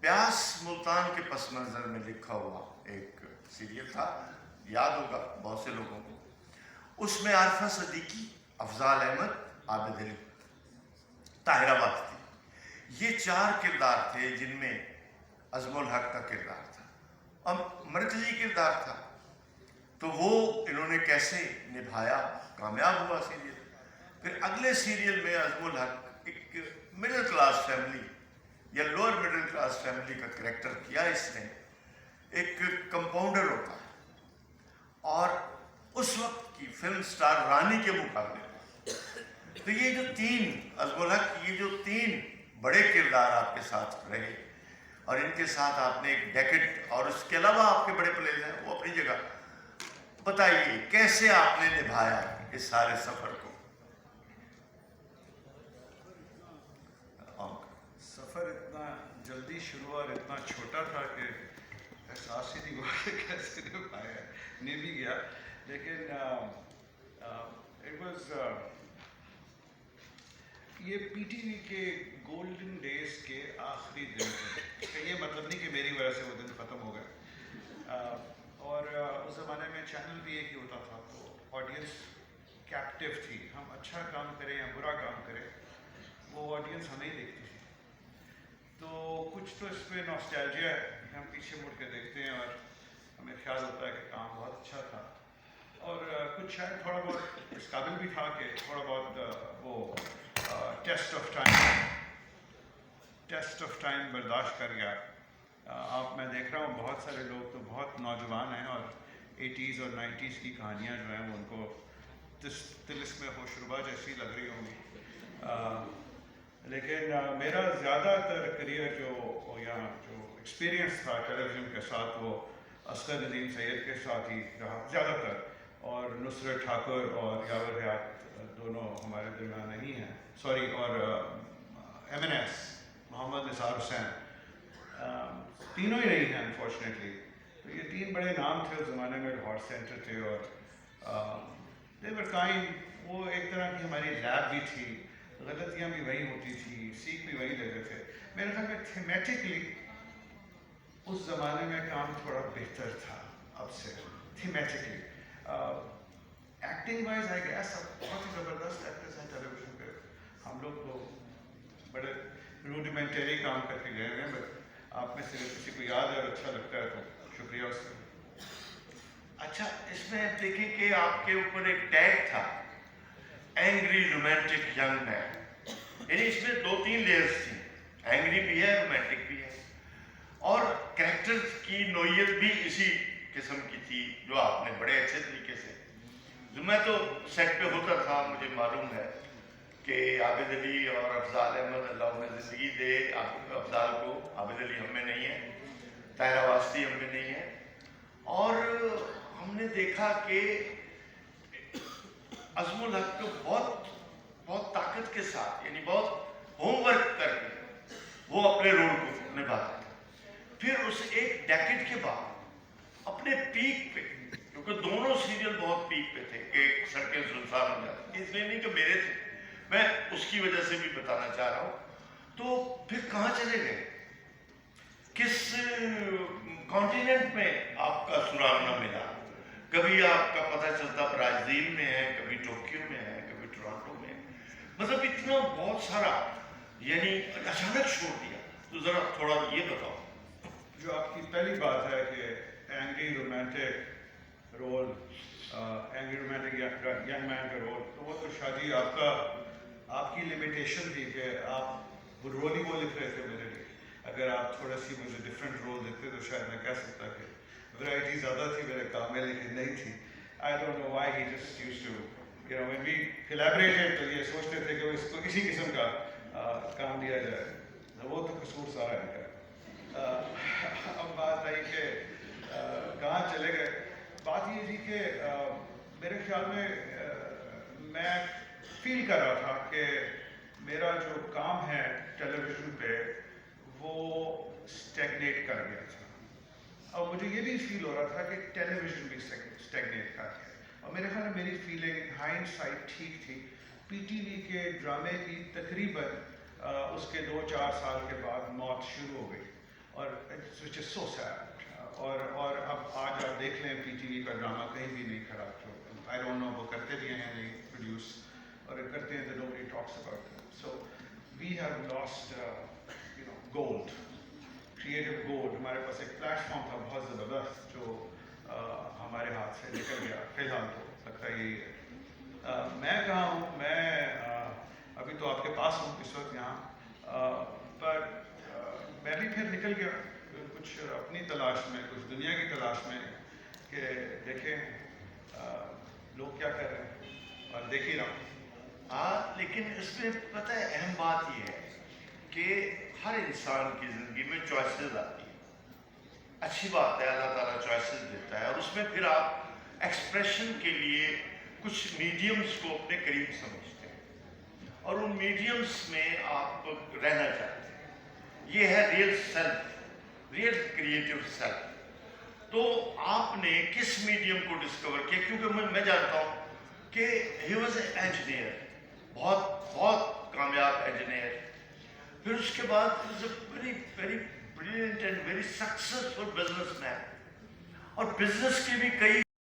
پیاس ملتان کے پس منظر میں لکھا ہوا ایک سیریل تھا، یاد ہوگا بہت سے لوگوں کو۔ اس میں عارفہ صدیقی، افضال احمد، عابد علی، طاہرہ وقت تھی۔ یہ 4 کردار تھے جن میں عزم الحق کا کردار تھا اور مرکزی کردار تھا۔ تو وہ انہوں نے کیسے نبھایا، کامیاب ہوا سیریل۔ پھر اگلے سیریل میں عزم الحق ایک مڈل کلاس فیملی یا لوور مڈل کلاس فیملی کا کریکٹر کیا اس نے۔ ایک کمپاؤنڈر ہوتا ہے اور اس وقت کی فلم سٹار رانی کے مقابلے تو یہ جو 3 عزم الحق، یہ جو 3 بڑے کردار آپ کے ساتھ رہے اور ان کے ساتھ آپ نے ایک ڈیکڈ، اور اس کے علاوہ آپ کے بڑے پلیز ہیں وہ اپنی جگہ۔ بتائیے کیسے آپ نے نبھایا اس سارے سفر کو؟ سفر اتنا جلدی شروع اور اتنا چھوٹا تھا کہ احساس ہی نہیں ہوا کہ کیسے نبھایا، نہیں بھی گیا، لیکن اٹ واز یہ پی ٹی وی کے گولڈن ڈیز کے آخری دن تھے۔ یہ مطلب نہیں کہ میری وجہ سے وہ دن ختم ہو گئے، اور اس زمانے میں چینل بھی ایک ہی ہوتا تھا، تو آڈینس کیپٹیو تھی۔ ہم اچھا کام کریں یا برا کام کریں، وہ آڈینس ہمیں ہی دیکھتی تھی۔ تو کچھ تو اس میں نوسٹیلجیا ہے، ہم پیچھے مڑ کے دیکھتے ہیں اور ہمیں خیال ہوتا ہے کہ کام بہت اچھا تھا، اور کچھ شاید تھوڑا بہت اس قابل بھی تھا کہ تھوڑا بہت وہ ٹیسٹ آف ٹائم برداشت کر گیا۔ آپ میں دیکھ رہا ہوں بہت سارے لوگ تو بہت نوجوان ہیں، اور 80s اور 90s کی کہانیاں جو ہیں وہ ان کو طلسم ہوشربا جیسی لگ رہی ہوں گی، لیکن میرا زیادہ تر کریئر جو ایکسپیرینس تھا ٹیلی ویژن کے ساتھ وہ اصغر ندیم سید کے ساتھ ہی رہا زیادہ تر، اور نصرت ٹھاکر اور یاور حیات دونوں ہمارے درمیان نہیں ہیں، سوری، اور ایم این ایس محمد نثار حسین تینوں ہی نہیں ہیں انفارچونیٹلی۔ تو یہ 3 بڑے نام تھے اس زمانے میں، لاہور سینٹر تھے، اور دے ور کائنڈ، وہ ایک طرح کی ہماری لیب بھی تھی، غلطیاں بھی وہی ہوتی تھی، سیکھ بھی وہی لیتے تھے۔ میرے خیال میں تھیمیٹکلی اس زمانے میں کام تھوڑا بہتر تھا اب سے، تھیمیٹکلی۔ ایکٹنگ وائز آئی گیس اب بہت ہی زبردست ایکٹرز ہیں ٹیلی ویژن پہ، ہم لوگ تو بڑے روڈیمنٹری کام کر کے گئے ہیں، بٹ آپ میں سے کسی کو یاد ہے اور اچھا لگتا ہے تو شکریہ اس کا۔ اچھا، اس میں دیکھیں کہ آپ کے اوپر ایک ٹیگ تھا، اینگری رومانٹک ینگ مین، یعنی اس میں 2-3 لیئرز تھیں، اینگری بھی ہے، رومانٹک بھی ہے، اور کریکٹر کی نوعیت بھی اسی قسم کی تھی جو آپ نے بڑے اچھے طریقے سے، جو میں تو سیٹ پہ ہوتا تھا، مجھے معلوم ہے کہ عابد علی اور افضال احمد، اللہ انہیں زندگی دے افضال کو، عابد علی ہم میں نہیں ہے، طاہرہ واسطی ہم میں نہیں ہے، اور ہم نے دیکھا کہ عزم الحق کو بہت طاقت کے ساتھ، یعنی بہت ہوم ورک کر کے وہ اپنے رول کو نبھاتا تھا۔ پھر اس ایک ڈیکڈ کے بعد اپنے پیک پہ، کیونکہ دونوں سیریل بہت پیک پہ تھے کہ سڑکیں سنسان ہو جاتی، اس لیے نہیں کہ میرے تھے، میں اس کی وجہ سے بھی بتانا چاہ رہا ہوں۔ تو پھر کہاں چلے گئے، کس کانٹیننٹ میں آپ کا سراغ نہ ملا؟ کبھی آپ کا پتہ چلتا برازیل میں ہے، کبھی ٹوکیو میں ہے، کبھی ٹورانٹو میں ہے، مطلب اتنا بہت سارا، یعنی اچانک چھوڑ دیا۔ تو ذرا تھوڑا یہ بتاؤ۔ جو آپ کی پہلی بات ہے کہ angry romantic role, angry romantic young man کا رول، تو وہ تو شادی آپ کی لمیٹیشن تھی کہ آپ وہ رول ہی وہ لکھ رہے تھے میرے لیے۔ اگر آپ تھوڑا سی مجھے ڈفرینٹ رول دیتے تو شاید میں کہہ سکتا کہ ورائٹی زیادہ تھی میرے کام میں، لیکن نہیں تھی۔ I don't know why he just used to, you know, when we collaborated تو یہ سوچتے تھے کہ اس کو اسی قسم کا کام دیا جائے، وہ تو قصور سارا ہے کا۔ اب بات آئی کہ کہاں چلے گئے، بات یہ تھی کہ میرے خیال میں فیل کر رہا تھا کہ میرا جو کام ہے ٹیلی ویژن پہ وہ اسٹیگنیٹ کر گیا تھا، اور مجھے یہ بھی فیل ہو رہا تھا کہ ٹیلی ویژن بھی اسٹیگنیٹ کر گیا، اور میرے خیال میں میری فیلنگ ہائنڈ سائڈ ٹھیک تھی۔ پی ٹی وی کے ڈرامے کی تقریباً اس کے 2-4 سال کے بعد موت شروع ہو گئی، اور which is so sad. اور اب آج آپ دیکھ لیں پی ٹی وی کا ڈرامہ کہیں بھی نہیں کھڑا تو آئی ڈونٹ نو وہ کرتے بھی ہیں نہیں پروڈیوس اور اگر کرتے ہیں تو nobody talks about them. So we have lost gold, creative gold. ہمارے پاس ایک پلیٹ فارم تھا بہت زبردست جو ہمارے ہاتھ سے نکل گیا فی الحال تو لگتا ہے یہی ہے. میں کہاں ہوں؟ میں ابھی تو آپ کے پاس ہوں اس وقت یہاں پر میں بھی پھر نکل گیا کچھ اپنی تلاش میں کچھ دنیا کی تلاش میں کہ دیکھیں لوگ کیا کر رہے ہیں اور دیکھ ہی رہا ہوں. ہاں لیکن اس میں پتہ ہے اہم بات یہ ہے کہ ہر انسان کی زندگی میں چوائسیز آتی ہیں. اچھی بات ہے اللہ تعالیٰ چوائسیز دیتا ہے اور اس میں پھر آپ ایکسپریشن کے لیے کچھ میڈیمز کو اپنے قریب سمجھتے ہیں اور ان میڈیمز میں آپ رہنا چاہتے ہیں. یہ ہے real self, real creative self. تو آپ نے کس میڈیم کو ڈسکور کیا؟ کیونکہ میں جانتا ہوں کہ ہی واز اے انجینئر، بہت کامیاب انجینئر. پھر اس کے بعد he was a very very brilliant and very successful business man اور بزنس کے بھی کئی